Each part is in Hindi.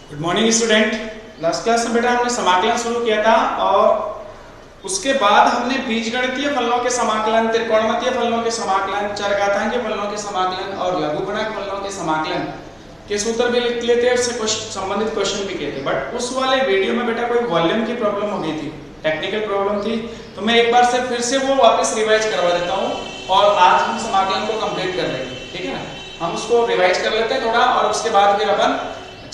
Good morning student. Last class में बेटा हमने समाकलन शुरू किया था और उसके बाद हमने बीजगणितीय फलनों के समाकलन, त्रिकोणमितीय फलनों के समाकलन, चरघातांकीय फलनों के समाकलन और लघुगणक फलनों के समाकलन के सूत्र भी लिख लिए थे, उससे संबंधित क्वेश्चन भी किए थे। बट उस वाले वीडियो में बेटा कोई वॉल्यूम की प्रॉब्लम हो गई थी, टेक्निकल प्रॉब्लम थी, तो मैं एक बार से फिर से वो वापस रिवाइज करवा देता हूँ और आज हम समाकलन को कंप्लीट कर लेंगे। ठीक है ना, हम उसको रिवाइज कर लेते हैं थोड़ा और उसके बाद फिर अपन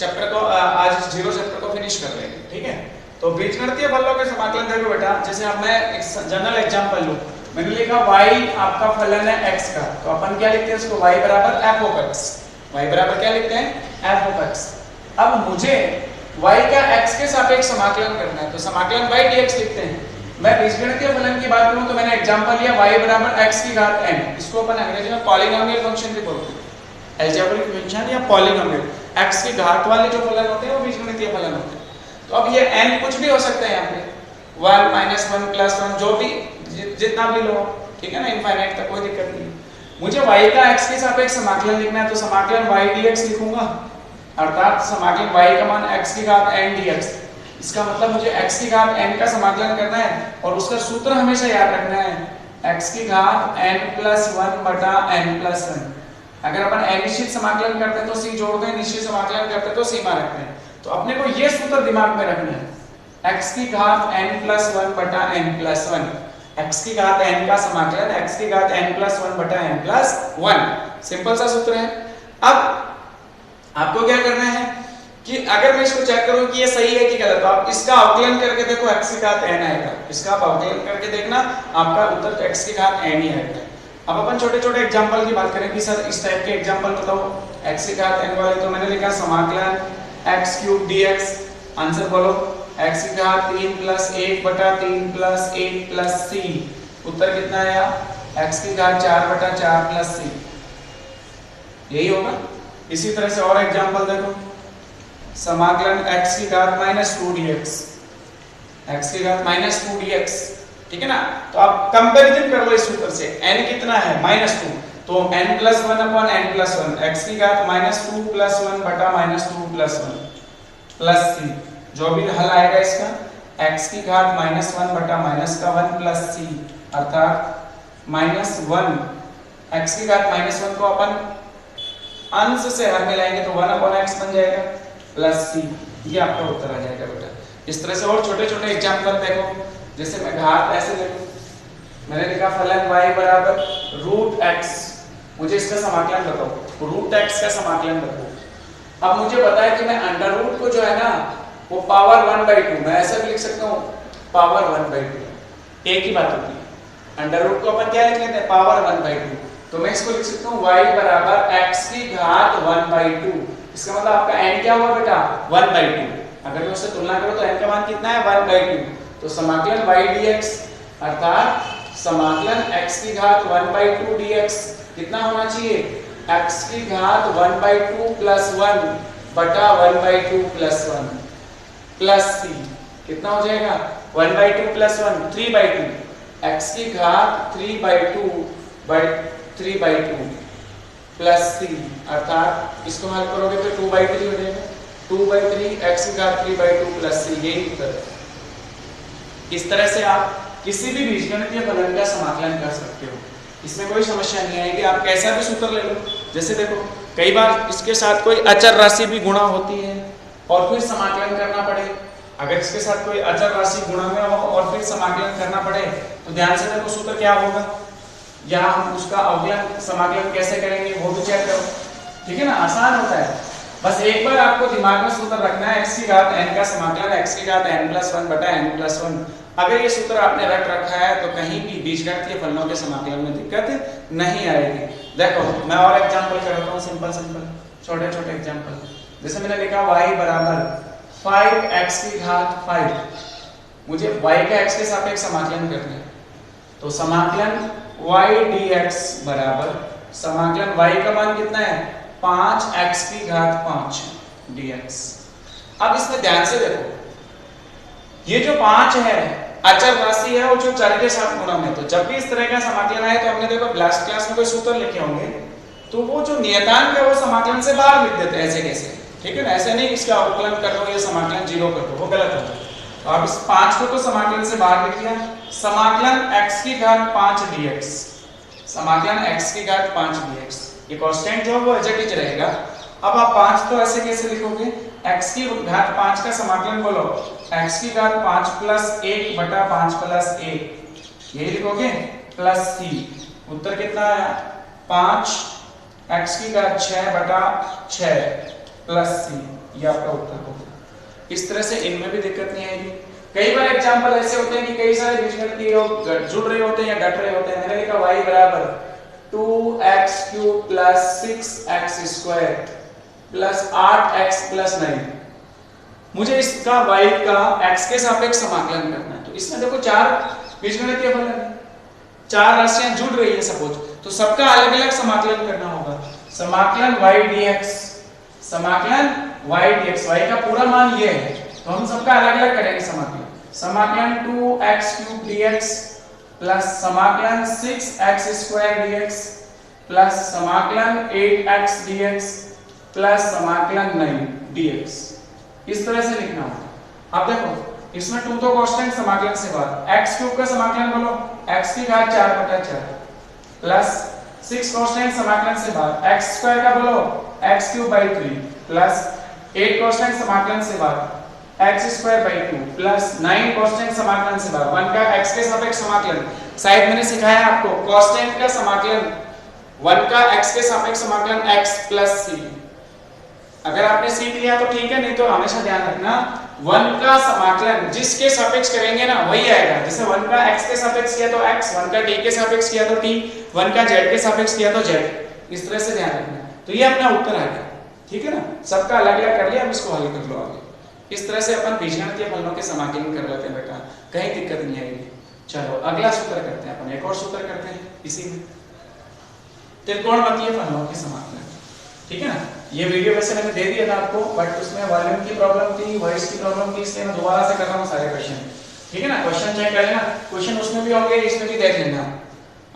चैप्टर को आज जीरो चैप्टर को फिनिश कर लेंगे। ठीक है, तो बीजगणितीय फलनों के समाकलन देखो बेटा, जैसे अब मैं एक जनरल एग्जांपल लूं, मैंने लिखा y आपका फलन है x का, तो अपन क्या लिखते हैं उसको y बराबर f of x। y बराबर क्या लिखते हैं f of x। अब मुझे y का x के सापेक्ष समाकलन करना है, तो समाकलन y dx लिखते हैं। मैं बीजगणितीय फलन की बात करूं तो मैंने एग्जांपल लिया y बराबर x की घात n, इसको अपन अंग्रेजी में पॉलिनोमियल फंक्शन भी बोलते हैं, अलजेब्रिक फंक्शन या पॉलिनोमियल। x की घात वाले जो फलन होते हैं वो बीजगणितीय फलन होते हैं। तो अब ये n कुछ भी हो सकता है, यहाँ पे 1 -1 +1 जो भी जितना भी लो, ठीक है ना, इनफाइनाइट तक कोई दिक्कत नहीं। मुझे y का x के सापेक्ष समाकलन लिखना है, तो समाकलन y dx लिखूंगा, अर्थात समाकलन y का मान x की घात n dx। इसका मतलब मुझे x की घात n का समाकलन करना है और उसका सूत्र हमेशा याद रखना है, x की घात n+1 बटा n+1। अगर अपन अनिश्चित समाकलन करते हैं तो c जोड़ते हैं, निश्चित समाकलन करते हैं तो सीमा रखते हैं। तो अपने को ये सूत्र दिमाग में रखना है, x की घात n+1 बटा n+1। x की घात n का समाकलन x की घात n+1 बटा n+1, सिंपल सा सूत्र है। अब आपको क्या करना है कि अगर मैं इसको चेक करूं कि ये सही है कि गलत, तो आप इसका अवकलन करके देखो, x की घात n आएगा, इसका आप अवकलन करके देखना, आपका उत्तर x की घात n ही आएगा। अब अपन छोटे छोटे एग्जांपल की बात करें कि सर इस टाइप के एग्जांपल बताओ x की घात n वाले, तो मैंने लिखा समाकलन x³ dx। आंसर बोलो, x की घात 3 + 1 बटा 3 + 1 + c, उत्तर कितना आया x की घात 4 बटा 4 + c, यही होगा। इसी तरह से और एग्जांपल देखो, समाकलन x की घात -2 dx, x की घात -2 dx, ठीक है ना। तो आप कंपैरिजन कर लो इस सूत्र से, n कितना है -2, तो n+1 / n+1, x की घात -2 + 1 बटा -2 + 1 प्लस c, जो भी हल आएगा इसका x की घात -1 बटा -1 प्लस c, अर्थात -1, x की घात -1 को अपन अंश से हर में लाएंगे तो 1/x बन जाएगा प्लस c, ये आपका उत्तर आ जाएगा बेटा। इस तरह से और छोटे छोटे एग्जांपल देखो, जैसे मैं घात ऐसे देखो, मैंने लिखा फलन y बराबर √x, मुझे इसका समाकलन बताओ, √x का समाकलन बताओ। अब मुझे पता है कि मैं अंडर रूट को जो है ना वो पावर 1/2, मैं ऐसा भी लिख सकता हूँ पावर 1/2, एक ही बात होती है। अंडर रूट को अपन क्या लिख लेते हैं, पावर 1/2, तो मैं इसको लिख सकता हूँ y बराबर x की घात 1/2। इसका मतलब आपका n क्या हुआ बेटा 1/2, अगर मैं उससे तुलना करूँ तो n का मान कितना है 1/2, तो समाकलन y dx अर्थात समाकलन x की घात 1/2 dx कितना होना चाहिए, x की घात 1/2 + 1 बटा 1/2 + 1 प्लस c, कितना हो जाएगा 1/2 + 1 3/2, x की घात 3/2 प्लस c, अर्थात इसको हल करोगे तो 2/3 हो जाएगा, 2/3 x की घात 3/2 प्लस c, यही उत्तर है। इस तरह से आप किसी भी बीजगणितीय फलन का समाकलन कर सकते हो, इसमें कोई समस्या नहीं आएगी, आप कैसा भी सूत्र ले लो। जैसे देखो कई बार इसके साथ कोई अचर राशि भी गुणा होती है और फिर समाकलन करना पड़े, अगर इसके साथ कोई अचर राशि गुणा में हो और फिर समाकलन करना पड़े तो ध्यान से देखो सूत्र क्या होगा, या हम उसका अवकलन समाकलन कैसे करेंगे वो भी चेक करो, ठीक है ना, आसान होता है। बस एक बार आपको दिमाग में सूत्र रखना है, x की घात n का समाकलन x की घात n+1 बटा n+1। अगर ये सूत्र आपने रट रखा है तो कहीं भी बीजगणितीय फलनों के समाकलन में दिक्कत नहीं आएगी। देखो मैं और एग्जांपल करता हूँ, सिंपल छोटे छोटे एग्जांपल, जैसे मैंने लिखा y बराबर 5x की घात 5, मुझे y का x के सापेक्ष समाकलन करना है, तो समाकलन y dx बराबर समाकलन y का मान कितना है 5x की घात 5 dx। अब इसमें ध्यान से देखो, ये जो 5 है अचर राशि है, वो जो चर के साथ गुणा में, तो जब भी इस तरह का समाकलन आए तो हमने देखो लास्ट क्लास में कोई सूत्र लिखे होंगे, तो वो जो नियतांक है वो समाकलन से बाहर लिख देते हैं, ऐसे कैसे, ठीक है ना, ऐसे नहीं इसका अवकलन कर दो या समाकलन 0 कर दो, वो गलत होगा। तो आप इस 5 को तो समाकलन से बाहर लिख लिया, समाकलन x की घात 5 dx, समाकलन x की घात 5 dx, ये कांस्टेंट जो है वो एज इट इज रहेगा। अब आप 5 को ऐसे कैसे लिखोगे, x की घात 5 का समाकलन बोलो, x की घात 5 प्लस 1 बटा 5 प्लस 1, यही लिखोगे, प्लस c, उत्तर कितना आया 5, x की घात 6 बटा 6 प्लस c, ये आपका उत्तर होगा। इस तरह से इनमें भी दिक्कत नहीं आएगी। कई बार एग्जांपल ऐसे होते हैं कि कई सारे बीजगणितीय योग जुड़ रहे होते हैं या घट रहे होते हैं। मैंने लिखा y बराबर 2x³ plus 6x² plus 8x plus 9, मुझे इसका y का x के सापेक्ष समाकलन करना है। तो इसमें देखो 4 बीजगणितीय फलन है, 4 राशियां जुड़ रही है सपोज, तो सबका अलग अलग समाकलन करना होगा। समाकलन y dx, समाकलन y dx, y का पूरा मान ये है, तो हम सबका अलग अलग करेंगे समाकलन। समाकलन 2x³ dx प्लस समाकलन 6x² dx प्लस समाकलन 8x dx प्लस समाकलन 9 dx, इस तरह से लिखना होगा। अब देखो इसमें 2 तो कांस्टेंट समाकलन से बाहर, x³ का समाकलन बोलो, x की घात 4 बटा 4 प्लस 6 कांस्टेंट समाकलन से बाहर, x² का बोलो x³/3 प्लस 8 कांस्टेंट समाकलन से बाहर, x²/2 प्लस 9 कांस्टेंट समाकलन से बाहर, 1 का x के सापेक्ष समाकलन। शायद मैंने सिखाया आपको कांस्टेंट का समाकलन 1 का x के सापेक्ष समाकलन x प्लस c, अगर आपने सीख लिया तो ठीक है, नहीं तो हमेशा ध्यान रखना 1 का समाकलन जिसके सापेक्ष करेंगे ना वही आएगा। जैसे 1 का x के सापेक्ष किया तो x, 1 का t के सापेक्ष किया तो t, 1 का z के सापेक्ष किया तो z, इस तरह से ध्यान रखना। तो ये अपना उत्तर आ गया, ठीक है ना, सबका अलग अलग कर लिया, अब इसको हल कर लो आगे। इस तरह से अपन बीजगणितीय फलनों के समाकलन कर लेते हैं बेटा, कहीं दिक्कत नहीं आएगी। चलो अगला सूत्र करते हैं अपन, एक और सूत्र करते हैं इसी में, त्रिकोणमितीय फलनों के समाकलन, ठीक है ना। ये वीडियो वैसे मैंने दे दिया था आपको, बट उसमें वॉल्यूम की प्रॉब्लम थी, वॉइस की प्रॉब्लम थी, इसलिए मैं दोबारा से कर रहा हूँ सारे क्वेश्चन, ठीक है ना। क्वेश्चन चेक कर लेना, क्वेश्चन उसमें भी होंगे, इसमें भी देख लेना,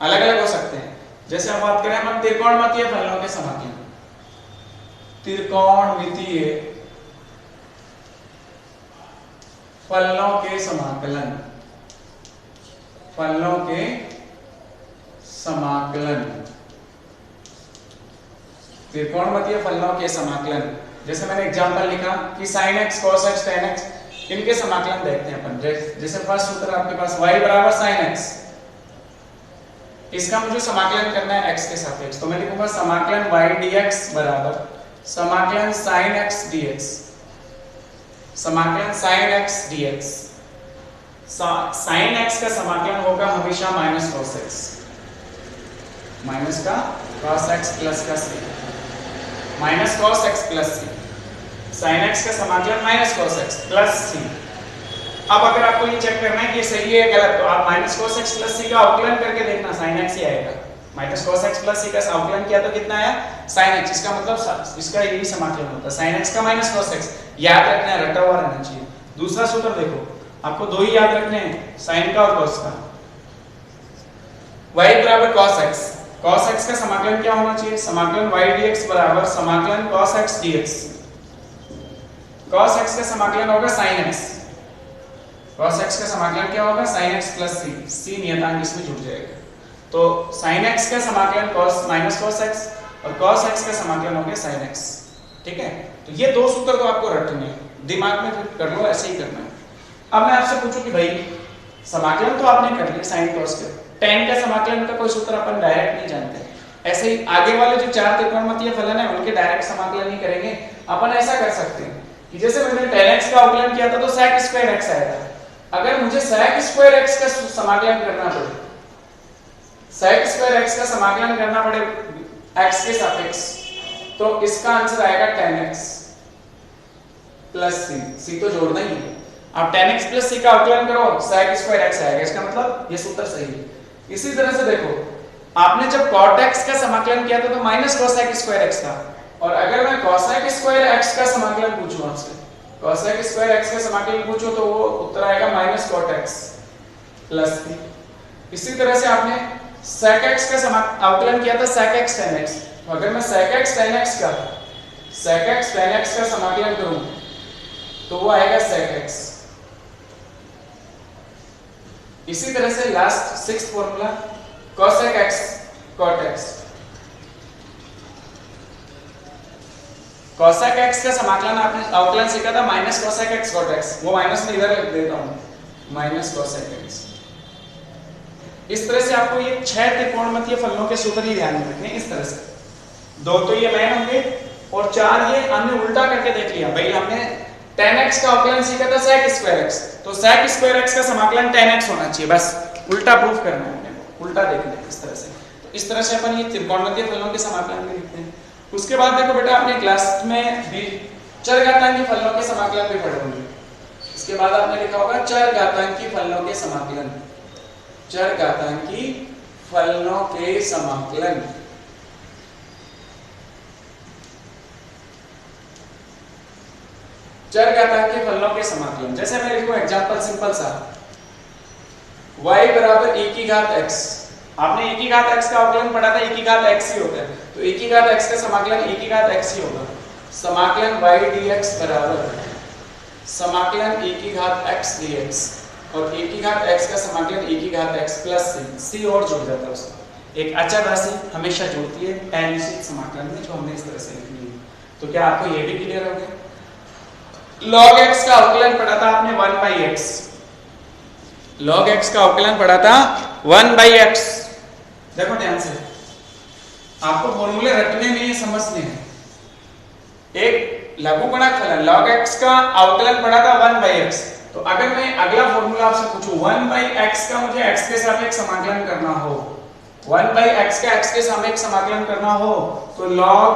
अलग अलग हो सकते हैं। जैसे हम बात करें हम त्रिकोणमितीय फलनों के समाकलन, त्रिकोणमितीय फलनों के समाकलन, फलनों के समाकलन, त्रिकोणमितीय फलनों के समाकलन। जैसे मैंने एग्जांपल लिखा कि sin x cos x tan x, इनके समाकलन देखते हैं अपन। जैसे फर्स्ट सूत्र आपके पास y बराबर sin x, इसका मुझे समाकलन करना है x के सापेक्ष, तो मैं लिखूंगा समाकलन y dx बराबर समाकलन sin x dx, समाकलन sin x dx। sin x का समाकलन होगा हमेशा माइनस cos x, माइनस का cos x प्लस का c, minus cos x plus c, sin x का समाकलन minus cos x plus c। अब अगर आपको ये चेक करना है कि ये सही है गलत, तो आप minus cos x plus c का अवकलन करके देखना, sin x ही आएगा। Minus cos x plus c का अवकलन किया तो कितना आया sin x, इसका मतलब इसका यही समाकलन होता है, sin x का माइनस cos x, याद रखना है, रटा हुआ रहना चाहिए। दूसरा सूत्र देखो, आपको दो ही याद रखने हैं, sin का और cos का। y बराबर cos x, cos x का समाकलन क्या होना चाहिए, समाकलन y dx बराबर समाकलन cos x dx। cos x का समाकलन होगा sin x, cos x का समाकलन क्या होगा sin x plus c, c नियतांक इसमें जुड़ जाएगा। तो sin x का समाकलन cos माइनस cos x और cos x का समाकलन हो गया sin x, ठीक है। तो ये दो सूत्र तो आपको रटने हैं, दिमाग में फिट कर लो, ऐसे ही करना है। अब मैं आपसे पूछूं कि भाई समाकलन तो आपने कर लिया sin cos के, tan का समाकलन का कोई सूत्र अपन डायरेक्ट नहीं जानते, ऐसे ही आगे वाले जो 4 त्रिकोणमितीय फलन है उनके डायरेक्ट समाकलन नहीं करेंगे। अपन ऐसा कर सकते हैं कि जैसे मैंने tan x का अवकलन किया था तो sec² x आया था, अगर मुझे sec² x का समाकलन करना पड़े, sec² x का समाकलन करना पड़े x के सापेक्ष, तो इसका आंसर आएगा tan x plus c, c तो जोड़ना ही है। आप tan x प्लस c का अवकलन करो, sec² x आएगा, इसका मतलब ये सूत्र सही है। इसी तरह से देखो, आपने जब cot x का समाकलन किया था तो माइनस cosec² x था, और अगर मैं cosec² x का समाकलन पूछूं आपसे, cosec² x का समाकलन पूछो तो वो उत्तर आएगा minus cot x plus c। इसी तरह से आपने sec x का अवकलन किया था sec x tan x, तो अगर मैं sec x tan x का sec x tan x का समाकलन करूं तो वो आएगा sec x। इसी तरह से last 6th formula cosec x cot x। cosec x का समाकलन आपने अवकलन सीखा था minus cosec x cot x, वो माइनस में इधर लिख देता हूं माइनस cosec x। इस तरह से आपको ये 6 त्रिकोणमितीय फलनों के सूत्र ही ध्यान में रखने। इस तरह से 2 तो ये मेन होंगे और 4 ये हमने उल्टा करके देख लिया। भाई हमने tan x का अवकलन सीखा था sec स्क्वायर x, तो sec स्क्वायर x का समाकलन tan x होना चाहिए, बस उल्टा प्रूफ करना है हमने, उल्टा देखना है इस तरह से। तो इस तरह से अपन ये त्रिकोणमितीय फलनों के समाकलन भी लिखते हैं। उसके बाद देखो बेटा आपने क्लास में भी चरघातांकी फलनों के समाकलन भी पढ़े होंगे। इसके बाद आपने लिखा होगा चरघातांकी फलनों के समाकलन, चरघातांकी फलनों के समाकलन। चरघातांकी फलनों के समाकलन, जैसे मैं लिखूं एग्जांपल सिंपल सा, y बराबर e की घात x। आपने e की घात x का अवकलन पढ़ा था, e की घात x ही होता है, तो e की घात x का समाकलन e की घात x ही होगा। समाकलन y dx बराबर समाकलन e की घात x dx, और e की घात x का समाकलन e की घात x प्लस c और जुड़ जाता है उसमें। एक अचर राशि हमेशा जुड़ती है अनिश्चित समाकलन में, जो हमने इस तरह से लिखनी है। तो क्या आपको ये भी क्लियर हो गया? log x का अवकलन पढ़ा था आपने 1/x, log x का अवकलन पढ़ा था 1/x। देखो ध्यान से, आपको फॉर्मूले रटने में ये समझने हैं। एक लघुगणक फलन log x का अवकलन पढ़ा था 1/x, तो अगर मैं अगला फॉर्मूला आपसे पूछूं 1/x का मुझे x के सापेक्ष समाकलन करना हो, 1/x का x के सापेक्ष समाकलन करना हो, तो log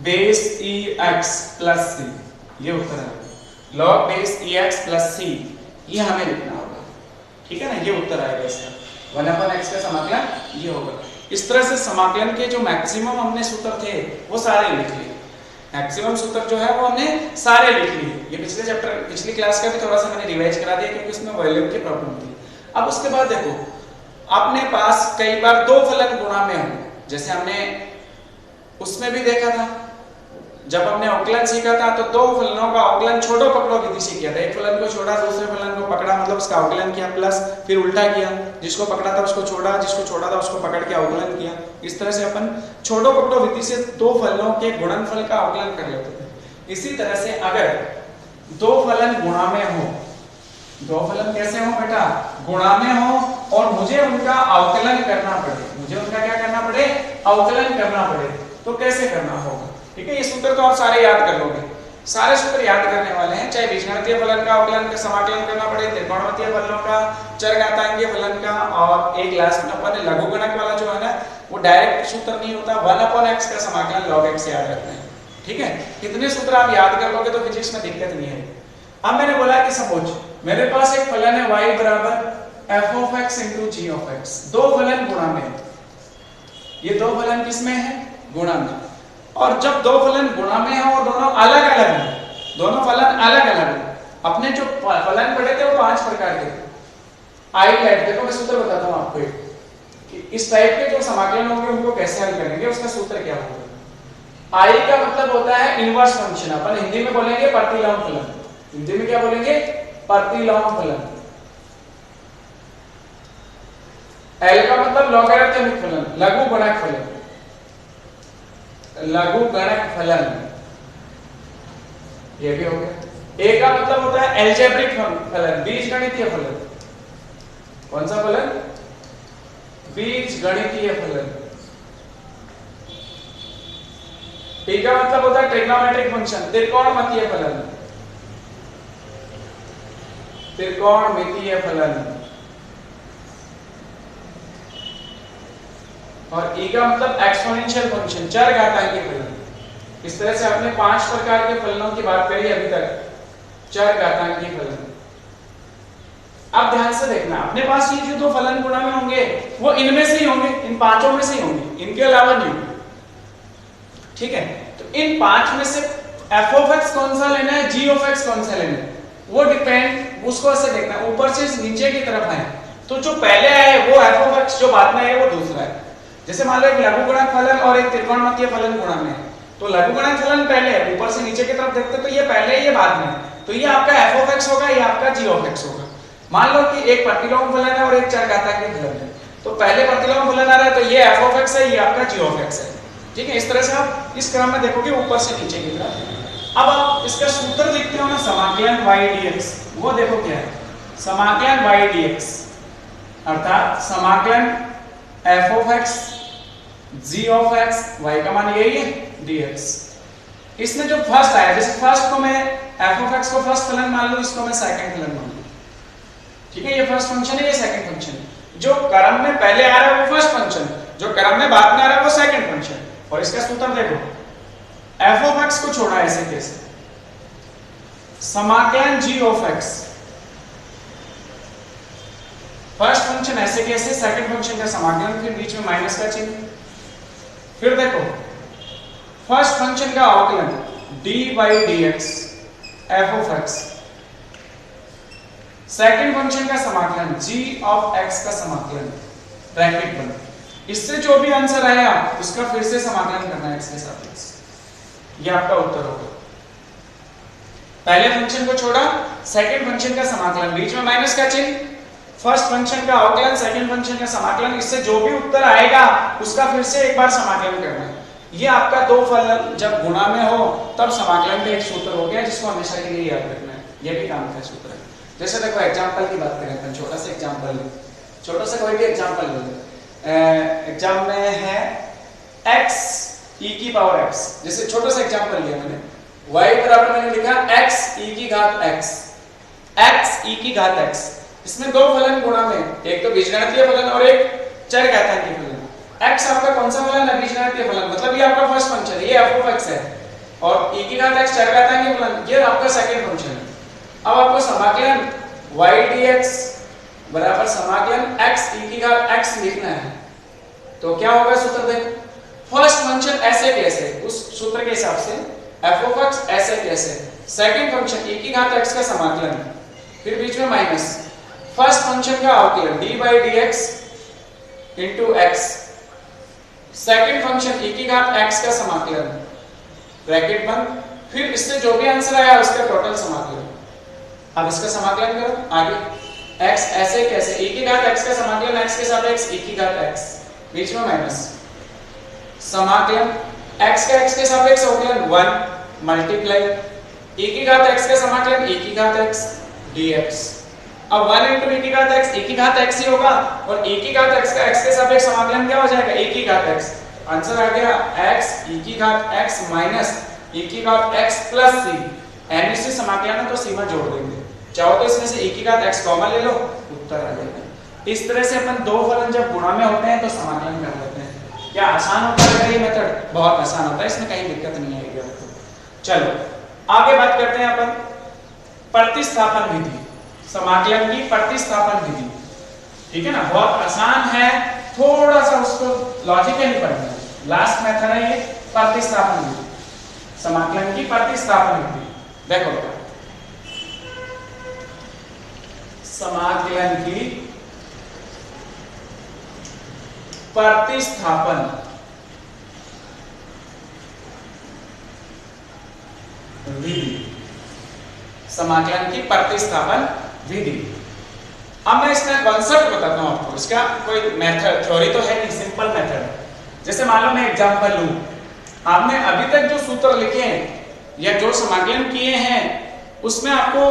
base ex plus c, ये उत्तर है। log base ex plus c, ये हमें लिखना होगा, ठीक है ना, ये उत्तर आएगा इसका। 1/x का समाकलन ये होगा। इस तरह से समाकलन के जो मैक्सिमम हमने सूत्र थे वो सारे लिख लिए। मैक्सिमम सूत्र जो है वो हमने सारे लिख लिए। ये पिछले चैप्टर पिछली क्लास का भी थोड़ा सा मैंने रिवाइज करा दिया क्योंकि उसमें वॉल्यूम की प्रॉब्लम थी। अब उसके बाद देखो अपने पास कई बार दो फलन गुणा में हो, जैसे हमने उसमें भी देखा था जब हमने अवकलन सीखा था, तो दो फलनों का अवकलन छोड़ो पकड़ो विधि से किया था। एक फलन को छोड़ा दूसरे फलन को पकड़ा, मतलब उसका अवकलन किया प्लस फिर उल्टा किया, जिसको पकड़ा था उसको छोड़ा, जिसको छोड़ा था उसको पकड़ के अवकलन किया। इस तरह से अपन छोड़ो पकड़ो विधि से दो फलनों के गुणनफल का अवकलन कर लेते थे। इसी तरह से अगर दो फलन गुणा में हो, दो फलन कैसे हो बेटा? गुणा में हो, और मुझे उनका अवकलन करना पड़े, मुझे उनका क्या करना पड़े? अवकलन करना पड़े, तो कैसे करना होगा? ठीक है, ये सूत्र तो आप सारे याद कर लोगे, सारे सूत्र याद करने वाले हैं। चाहे बीजगणितीय फलन का अवकलन का समाकलन करना पड़े, त्रिकोणमितीय फलनों का, चरघातांकीय फलन का, और एक लास्ट में अपन लघुगणक वाला जो है ना वो डायरेक्ट सूत्र नहीं होता, 1/x का समाकलन log x याद रखना है। ठीक है, इतने सूत्र आप याद कर लोगे तो फिजिक्स में दिक्कत नहीं है। अब मैंने बोला कि सपोज मेरे पास एक फलन है y बराबर f(x) × g(x), दो फलन गुणा में। ये दो फलन किसमें है? गुणा में। और जब दो फलन गुणा में हो और दोनों अलग अलग हैं, दोनों फलन अलग अलग हैं, अपने जो फलन पढ़े थे वो 5 प्रकार के थे। आई लेट, देखो मैं सूत्र बताता हूँ आपको कि इस टाइप के जो समाकलन होंगे उनको कैसे हल करेंगे, उसका सूत्र क्या होगा। आई का मतलब होता है इनवर्स फंक्शन, अपन हिंदी में बोलेंगे प्रतिलोम फलन। हिंदी में क्या बोलेंगे? प्रतिलोम फलन। एल का मतलब लॉगरिथमिक फलन, लघुगणक फलन, लघुगणक फलन, ये भी हो गया। ए का मतलब होता है एल्जेब्रिक फलन, बीजगणितीय फलन। कौन सा फलन? बीजगणितीय फलन। टी का मतलब होता है ट्रिग्नोमेट्रिक फंक्शन, त्रिकोणमितीय फलन, त्रिकोणमितीय फलन। और ई का मतलब एक्सपोनेंशियल फंक्शन, चरघातांकीय फलन। इस तरह से आपने 5 प्रकार के फलनों की बात करी अभी तक, चरघातांकीय फलन। अब ध्यान से देखना, अपने पास ये जो दो फलन गुणा में होंगे वो इनमें से ही होंगे, इन पांचों में से ही होंगे, इनके अलावा नहीं होंगे। ठीक है, तो इन 5 में से f(x) कौन सा लेना है, g(x) कौन सा लेना है, वो डिपेंड, उसको ऐसे देखना, ऊपर से नीचे की तरफ है, तो जो पहले आए वो f(x), जो बाद में आए वो दूसरा है। जैसे मान लो एक लघुगणक फलन और एक त्रिकोणमितीय फलन गुणा में, तो लघुगणक फलन पहले है, ऊपर से नीचे की तरफ देखते तो ये पहले ये बाद में, तो ये आपका f of x होगा, ये आपका g of x होगा। मान लो कि एक प्रतिलोम फलन है और एक चरघातांकी फलन है, तो पहले प्रतिलोम फलन आ रहा है तो ये f of x है, ये आपका g of x है। ठीक है, इस तरह से आप इस क्रम में देखोगे ऊपर से नीचे की तरफ। अब आप इसका सूत्र लिखते हो ना, समाकलन y dx, वो देखो क्या है, समाकलन y dx अर्थात समाकलन f of x g of x, y का मान यही है dx। इसमें जो फर्स्ट आया, जैसे फर्स्ट को मैं f of x को फर्स्ट फलन मान लूं, इसको मैं सेकंड फलन मान लूं। ठीक है, ये फर्स्ट फंक्शन है, ये सेकंड फंक्शन है। जो क्रम में पहले आ रहा है वो फर्स्ट फंक्शन, जो क्रम में बाद में आ रहा है वो सेकंड फंक्शन। और इसका सूत्र देखो, f of x को छोड़ा ऐसे कैसे, समाकलन g of x, first function ऐसे कैसे, सेकंड फंक्शन का समाकलन, फिर बीच में माइनस का चिन्ह। फिर देखो फर्स्ट फंक्शन का अवकलन dy dx f of x, second function का समाकलन g of x का समाकलन, ब्रैकेट बंद। इससे जो भी आंसर आया उसका फिर से समाकलन करना है x के सापेक्ष, ये आपका उत्तर होगा। पहले फंक्शन को छोड़ा, सेकंड फंक्शन का समाकलन, बीच में माइनस का चिन्ह, फर्स्ट फंक्शन का अवकलन, सेकंड फंक्शन का समाकलन, इससे जो भी उत्तर आएगा उसका फिर से एक बार समाकलन करना है। ये आपका दो फलन जब गुणा में हो तब समाकलन का एक सूत्र हो गया, जिसको हमेशा के लिए याद रखना है। ये भी काम का सूत्र है। जैसे देखो एग्जांपल की बात करें अपन, छोटा सा एग्जांपल, छोटा सा कोई भी एग्जांपल ले लो। एग्जाम में है x e की पावर x, जैसे छोटा सा एग्जांपल लिया मैंने, y बराबर मैंने लिखा x e की घात x, x e की घात x। इसमें दो फलन गुणा में, एक तो बीजगणितीय फलन और एक चरघातांकी फलन। x आपका कौन सा फलन है, बीजगणितीय फलन, मतलब ये आपका फर्स्ट फंक्शन है, ये f of x है, और e की घात x चरघातांकी फलन, ये आपका सेकंड फंक्शन है। अब आपको समाकलन y dx बराबर समाकलन x e की घात x लिखना है, तो क्या होगा सूत्र देखो, फर्स्ट फंक्शन ऐसे कैसे, उस सूत्र के हिसाब से f of x ऐसे कैसे, सेकंड फंक्शन e की घात x का समाकलन, फिर बीच में माइनस, फर्स्ट फंक्शन का अवकलन dy dx into x, second function e की घात x का समाकलन, ब्रैकेट बंद, फिर इससे जो भी आंसर आया उसका टोटल समाकलन। अब इसका समाकलन करो आगे, x ऐसे कैसे, e की घात x का समाकलन x के सापेक्ष e की घात x, बीच में माइनस, समाकलन x का x के सापेक्ष अवकलन 1 मल्टीप्लाई e की घात x का समाकलन e की घात x dx। अब 1 into e की घात x, e की घात x ही होगा, और e की घात x का x के सापेक्ष समाकलन क्या हो जाएगा, e की घात x। आंसर आ गया x e की घात x माइनस e की घात x प्लस c। n से समाकलन है तो सीमा जोड़ देंगे, चाहो तो इसमें से e की घात x कॉमन ले लो, उत्तर आ जाएगा। इस तरह से अपन दो फलन जब गुणा में होते हैं तो समाकलन कर लेते हैं। क्या आसान होता है ये मेथड? बहुत आसान होता है, इसमें कहीं दिक्कत नहीं आएगी आपको। चलो आगे बात करते हैं अपन प्रतिस्थापन विधि, समाकलन की प्रतिस्थापन विधि। ठीक है ना, बहुत आसान है, थोड़ा सा उसको लॉजिकली पढ़ना है। लास्ट मेथड है ये प्रतिस्थापन विधि, समाकलन की प्रतिस्थापन विधि। देखो समाकलन की प्रतिस्थापन विधि, समाकलन की प्रतिस्थापन विधि। अब मैं इसका कॉन्सेप्ट बताता हूं आपको, इसका कोई मेथड थ्योरी तो है नहीं, सिंपल मेथड है। जैसे मान लो मैं एग्जांपल लूं, आपने अभी तक जो सूत्र लिखे हैं या जो समाकलन किए हैं उसमें आपको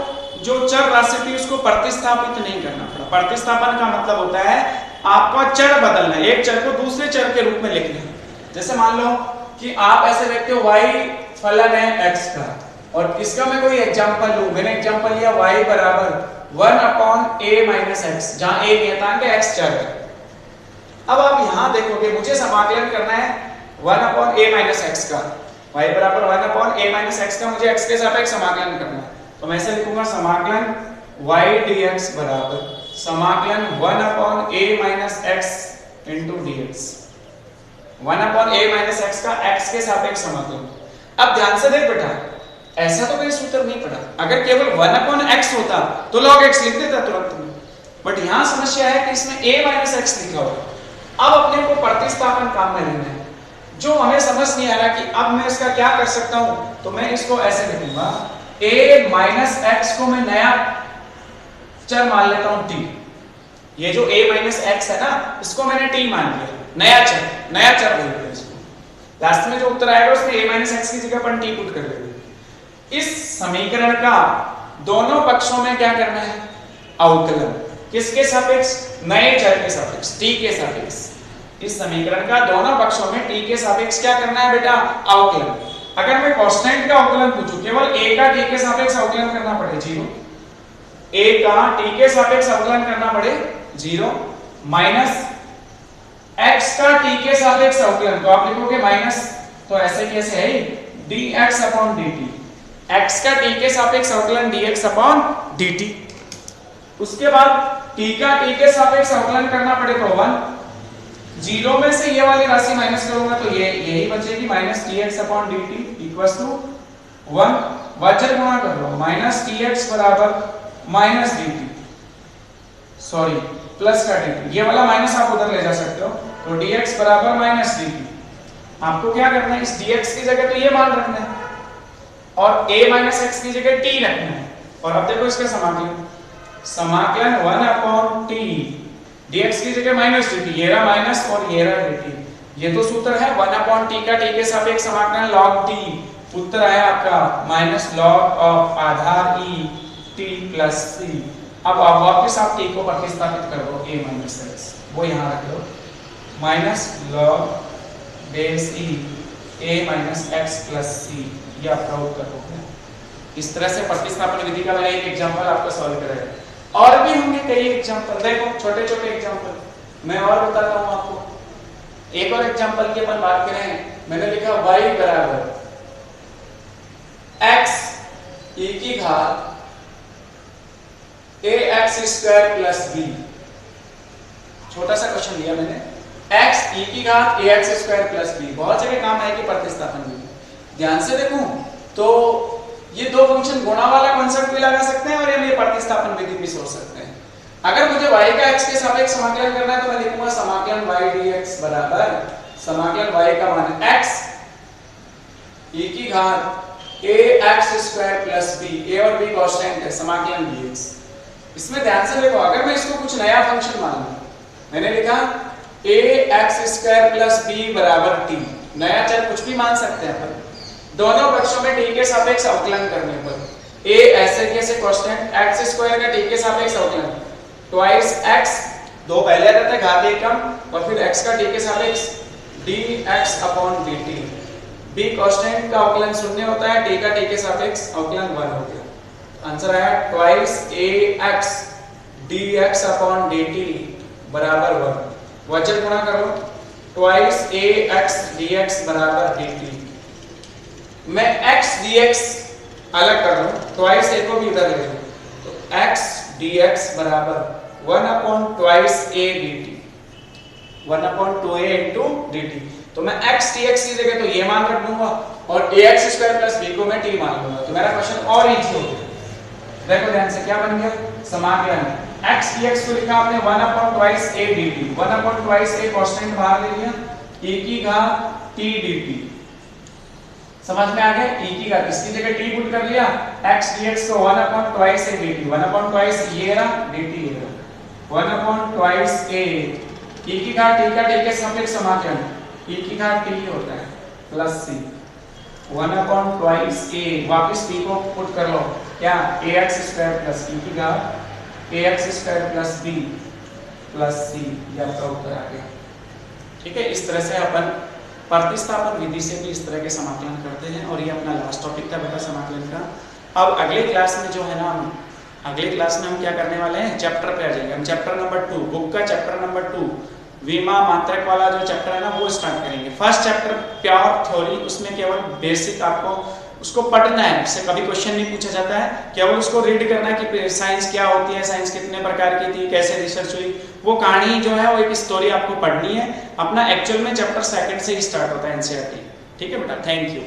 जो चर राशि थी उसको प्रतिस्थापित नहीं करना पड़ा। प्रतिस्थापन का मतलब होता है आपका चर बदलना, एक चर को दूसरे चर के रूप में लिखना। जैसे मान लो कि आप ऐसे देखते हो y फलन है x का, और इसका मैं कोई एग्जांपल लूं, मैंने एग्जांपल लिया y बराबर 1/a - x, जहां a नियतांक है x चर है। अब आप यहां देखोगे मुझे समाकलन करना है 1/a - x का, y बराबर 1/a - x का मुझे x के सापेक्ष समाकलन करना है, तो मैं ऐसे लिखूंगा समाकलन y dx बराबर समाकलन 1/a - x into dx, 1/a - x का x के सापेक्ष समाकलन। अब ध्यान से देख बेटा, ऐसा तो कोई सूत्र नहीं पड़ा, अगर केवल 1/x होता तो log x लिख देता तुरंत में, बट यहां समस्या है कि इसमें a - x लिखा हुआ है। अब अपने को प्रतिस्थापन काम में लेना है, जो हमें समझ नहीं आ रहा कि अब मैं इसका क्या कर सकता हूं, तो मैं इसको ऐसे लिखूंगा a माइनस एक्स को मैं नया चर मान लेता हूं t। ये जो a माइनस एक्स है ना, इसको मैंने t मान लिया, नया चर बोलते हैं इसको। लास्ट में जो उत्तर आएगा उसमें a माइनस एक्स की जगह पर t पुट कर देंगे। इस समीकरण का दोनों पक्षों में क्या करना है, अवकलन। किसके सापेक्ष, नए चर के सापेक्ष, t के सापेक्ष। इस समीकरण का दोनों पक्षों में t के सापेक्ष क्या करना है बेटा, अवकलन। अगर मैं कांस्टेंट का अवकलन पूछूं, केवल a का t के सापेक्ष अवकलन करना पड़े 0, a का t के सापेक्ष अवकलन करना पड़े 0, माइनस x का t के सापेक्ष अवकलन, तो आप लिखोगे माइनस, तो ऐसे कैसे है dx अपॉन dt, x का t के सापेक्ष अवकलन dx अपॉन dt। उसके बाद t का t के सापेक्ष अवकलन करना पड़े तो 1, 0 में से ये वाली राशि माइनस करूंगा तो ये यही बचेगी minus dx upon dt equals to 1, वाचर गुणा कर लो, माइनस dx बराबर माइनस dt, सॉरी प्लस का dt, ये वाला माइनस आप उधर ले जा सकते हो, तो dx बराबर माइनस dt। आपको क्या करना है, इस dx की जगह तो ये मान रखना है और a माइनस एक्स की जगह t रखना है। और अब देखो इसका समाकलन 1 अपॉन t, dx की जगह माइनस dt, ये रहा माइनस और ये रहा dt। ये तो सूत्र है 1 अपॉन t का t के सापेक्ष समाकलन log t, उत्तर आया आपका minus log of Aadhaar e t plus c। अब आप वापस आप t को प्रतिस्थापित कर दो a माइनस एक्स, वो यहाँ रख लो, minus log base e a minus x plus c, ये आपका उत्तर हो गया। इस तरह से प्रतिस्थापन विधि का मैंने एक एग्जांपल आपका सॉल्व कराया। और भी होंगे कई एग्जांपल, देखो छोटे छोटे एग्जांपल मैं और बताता हूं आपको। एक और एग्जांपल की अपन बात करें, मैंने लिखा y बराबर x e की घात ax स्क्वायर प्लस b। छोटा सा क्वेश्चन दिया मैंने, x e की घात ax स्क्वायर प्लस b। बहुत जगह काम आएगी प्रतिस्थापन विधि, ध्यान से देखूं तो ये दो फंक्शन गुणा वाला कांसेप्ट भी लगा सकते हैं और ये प्रतिस्थापन विधि भी सोच सकते हैं। अगर मुझे y का x के सापेक्ष समाकलन करना है तो मैं लिखूंगा समाकलन y dx बराबर समाकलन y का मान x e की घात ax square plus b, a और b कांस्टेंट है, समाकलन dx। इसमें ध्यान से देखो, अगर मैं इसको कुछ नया फंक्शन मान लूं, मैंने लिखा ax स्क्वायर प्लस b बराबर t, नया चर कुछ भी मान सकते हैं अपन। दोनों पक्षों में t के सापेक्ष अवकलन करने पर a ऐसे कैसे कांस्टेंट, x स्क्वायर का t के सापेक्ष अवकलन ट्वाइस x, दो पहले रहते घात एकम और फिर x का t के सापेक्ष dx upon dt, b constant का अवकलन शून्य होता है, t का t के सापेक्ष अवकलन 1 हो गया। आंसर आया twice ax dx upon dt बराबर 1, वचन गुणा करो, ट्वाइस ax dx बराबर dt। मैं x dx अलग कर लूं, ट्वाइस a को भी इधर ले लूं, तो x dx बराबर 1 upon twice a dt, 1 upon 2a into dt। तो मैं x dx की जगह तो ये मान रख दूंगा और ax स्क्वायर प्लस b को मैं t मान लूंगा, तो मेरा क्वेश्चन और इजी हो गया। देखो ध्यान से क्या बन गया, समाकलन x dx को लिखा आपने 1 upon twice a dt, 1 upon twice a constant बाहर ले लिया, e की घात t dt, समझ में आ गया। e की घात इसकी जगह t पुट कर लिया, x dx को 1 upon twice a dt, 1 upon twice ये रहा dt ये रहा, 1 अपॉन ट्वाइस a, e की घात t का t के सापेक्ष समाकलन, e की घात t होता है plus c, 1 upon twice a, वापस t को पुट कर लो, क्या ax स्क्वायर प्लस e की घात ax square plus b plus c, ये आपका उत्तर आ गया। ठीक है, इस तरह से अपन प्रतिस्थापन विधि से भी इस तरह के समाकलन करते हैं और ये अपना लास्ट टॉपिक था बेटा समाकलन का। अब अगले क्लास में जो है ना, अगले क्लास में हम क्या करने वाले हैं, चैप्टर पे आ जाएंगे हम, चैप्टर नंबर 2, बुक का चैप्टर नंबर 2 विमा मात्रक वाला जो चैप्टर है ना वो स्टार्ट करेंगे। फर्स्ट चैप्टर प्योर थ्योरी, उसमें केवल बेसिक आपको उसको पढ़ना है, उससे कभी क्वेश्चन नहीं पूछा जाता है, केवल उसको रीड करना है कि साइंस क्या होती है, साइंस कितने प्रकार की थी, कैसे रिसर्च हुई, वो कहानी जो है वो एक स्टोरी आपको पढ़नी है। अपना एक्चुअल में चैप्टर सेकंड से ही स्टार्ट होता है एनसीईआरटी। ठीक है बेटा, थैंक यू।